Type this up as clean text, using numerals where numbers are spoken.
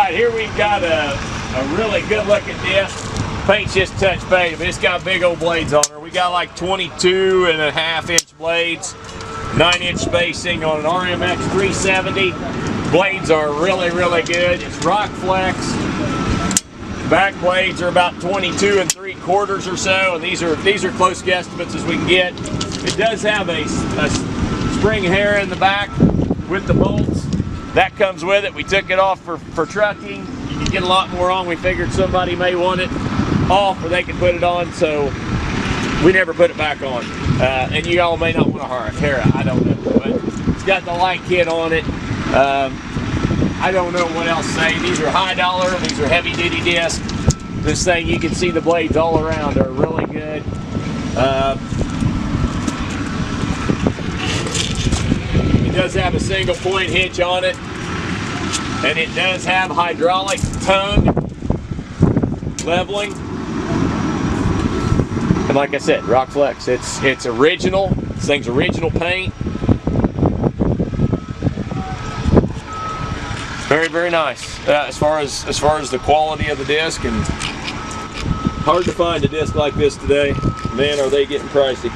right, here we've got a really good looking disc. Paint's just touch faded, but it's got big old blades on her. We got like 22.5-inch blades, 9-inch spacing on an RMX370. Blades are really, really good. It's rock flex. Back blades are about 22 3/4 or so, and these are close guesstimates as we can get. It does have a spring hair in the back with the bolts. That comes with it. We took it off for trucking. You can get a lot more on. We figured somebody may want it off or they could put it on, so we never put it back on. And you all may not want to hair it, I don't know. But it's got the light kit on it. I don't know what else to say. These are high dollar, these are heavy duty discs. This thing, you can see the blades all around are really good. It does have a single point hitch on it, and it does have hydraulic tongue leveling. And like I said, rock flex. It's original. This thing's original paint. Very, very nice. As far as the quality of the disc, and hard to find a disc like this today. Man, are they getting pricey.